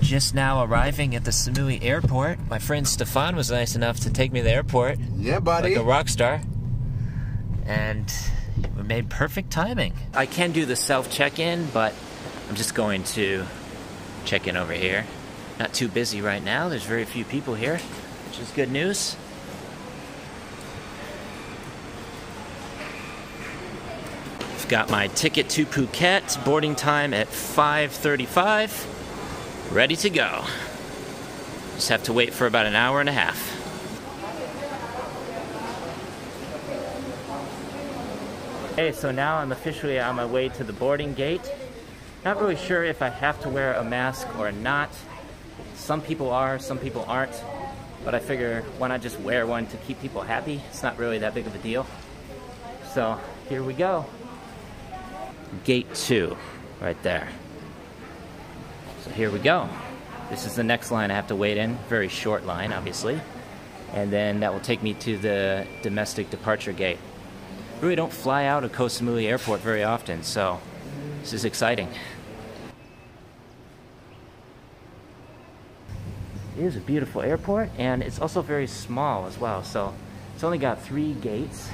just now arriving at the Samui airport. My friend Stefan was nice enough to take me to the airport. Yeah, buddy. Like a rock star. And we made perfect timing. I can do the self-check-in, but I'm just going to check in over here. Not too busy right now. There's very few people here, which is good news. I've got my ticket to Phuket, boarding time at 5:35. Ready to go. Just have to wait for about an hour and a half. Okay, so now I'm officially on my way to the boarding gate. Not really sure if I have to wear a mask or not. Some people are, some people aren't. But I figure, why not just wear one to keep people happy? It's not really that big of a deal. So, here we go. Gate 2, right there. So here we go. This is the next line I have to wait in. Very short line, obviously. And then that will take me to the domestic departure gate. Really don't fly out of Koh Samui Airport very often, so this is exciting. It is a beautiful airport, and it's also very small as well. So it's only got 3 gates,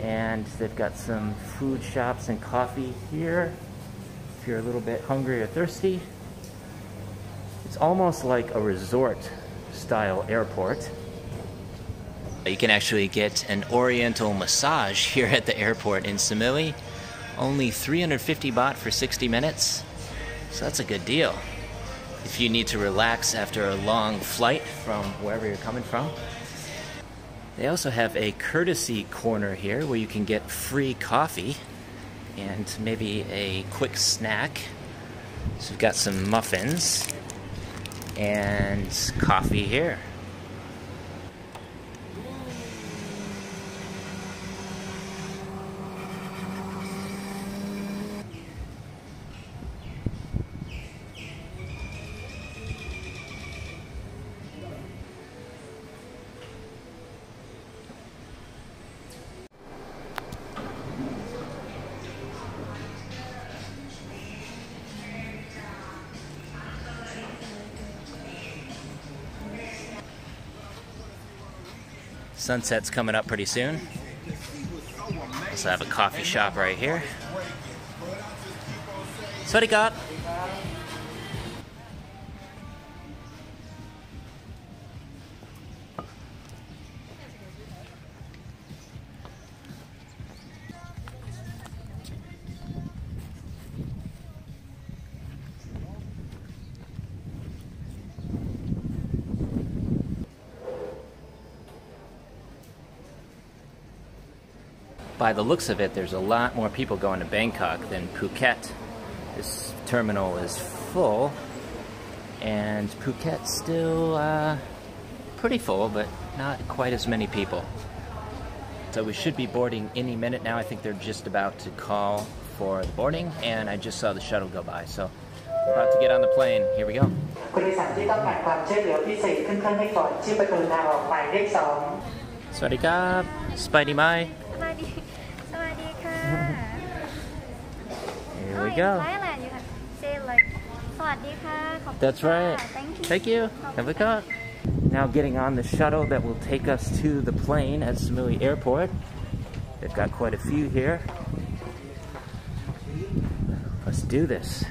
and they've got some food shops and coffee here if you're a little bit hungry or thirsty. It's almost like a resort style airport. You can actually get an oriental massage here at the airport in Samui. Only 350 baht for 60 minutes. So that's a good deal if you need to relax after a long flight from wherever you're coming from. They also have a courtesy corner here where you can get free coffee and maybe a quick snack. So we've got some muffins and coffee here. Sunset's coming up pretty soon. Also have a coffee shop right here. Swadikap! By the looks of it, there's a lot more people going to Bangkok than Phuket. This terminal is full, and Phuket's still pretty full, but not quite as many people. So we should be boarding any minute now. I think they're just about to call for the boarding, and I just saw the shuttle go by, so we're about to get on the plane. Here we go. Swadikap, Spidey Mai. Here we go. That's right. Thank you. Have a cup. Now getting on the shuttle that will take us to the plane at Samui Airport. They've got quite a few here. Let's do this.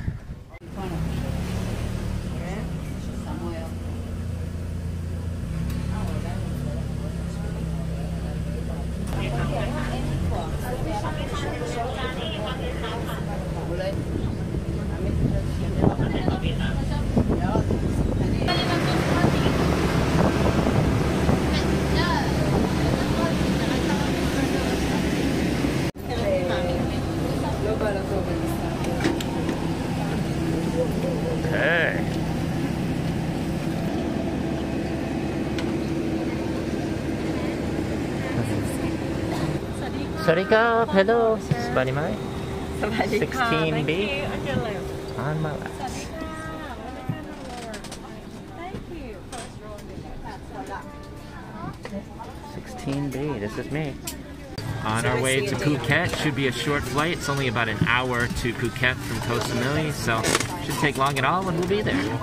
Okay. Swadikap, hello. Spidey Mai. 16B. On my left. 16B, this is me. On our way to Phuket. Should be a short flight. It's only about an hour to Phuket from Koh Samui, so Shouldn't take long at all and we'll be there.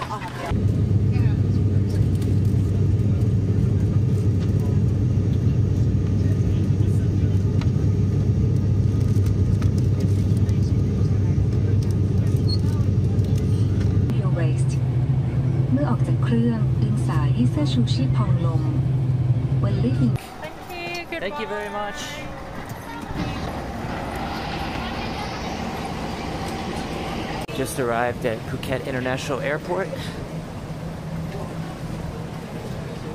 Thank you very much. Just arrived at Phuket International Airport.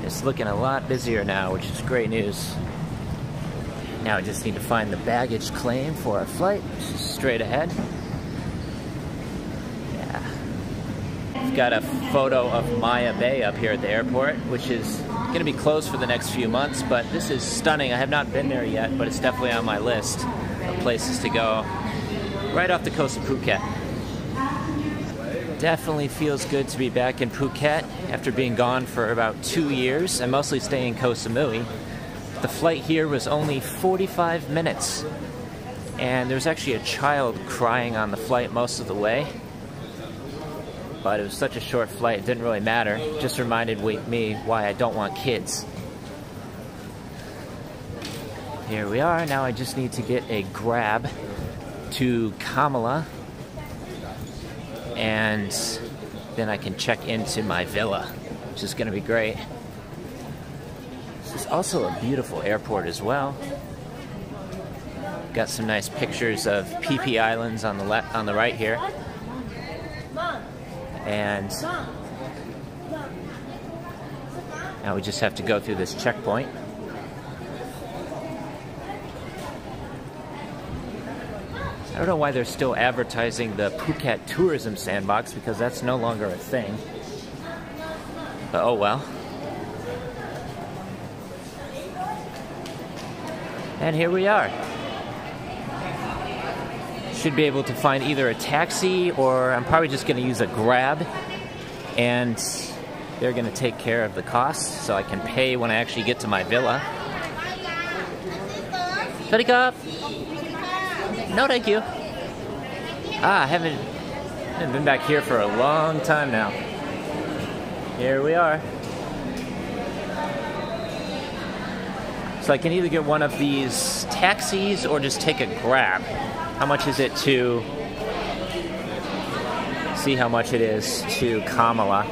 It's looking a lot busier now, which is great news. Now I just need to find the baggage claim for our flight, which is straight ahead. I've got a photo of Maya Bay up here at the airport, which is going to be closed for the next few months, but this is stunning. I have not been there yet, but it's definitely on my list of places to go. Right off the coast of Phuket. Definitely feels good to be back in Phuket after being gone for about 2 years. I mostly stay in Koh Samui. The flight here was only 45 minutes, and there was actually a child crying on the flight most of the way. But it was such a short flight, it didn't really matter. It just reminded me why I don't want kids. Here we are. Now I just need to get a Grab to Kamala, and then I can check into my villa, which is going to be great. This is also a beautiful airport as well. Got some nice pictures of Phi Islands on the right here. And now we just have to go through this checkpoint. I don't know why they're still advertising the Phuket Tourism Sandbox, because that's no longer a thing. But oh well. And here we are. Should be able to find either a taxi, or I'm probably just going to use a Grab, and they're going to take care of the costs so I can pay when I actually get to my villa. No, thank you. I haven't been back here for a long time now. Here we are. So I can either get one of these taxis or just take a Grab. How much is it to see how much it is to Kamala?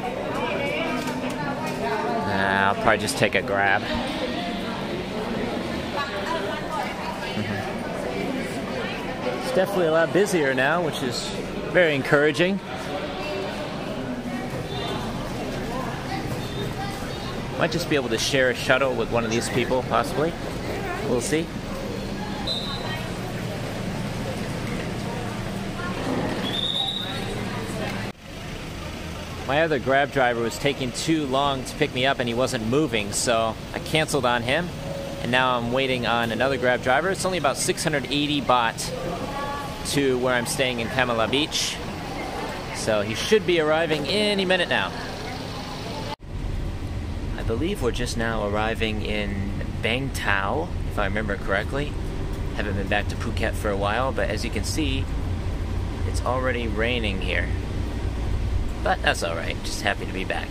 I'll probably just take a Grab. It's definitely a lot busier now, which is very encouraging. Might just be able to share a shuttle with one of these people, possibly. We'll see. My other Grab driver was taking too long to pick me up and he wasn't moving, so I canceled on him. And now I'm waiting on another Grab driver. It's only about 680 baht to where I'm staying in Kamala Beach. So he should be arriving any minute now. I believe we're just now arriving in Bang Tao, if I remember correctly. Haven't been back to Phuket for a while, but as you can see, it's already raining here. But that's alright, just happy to be back.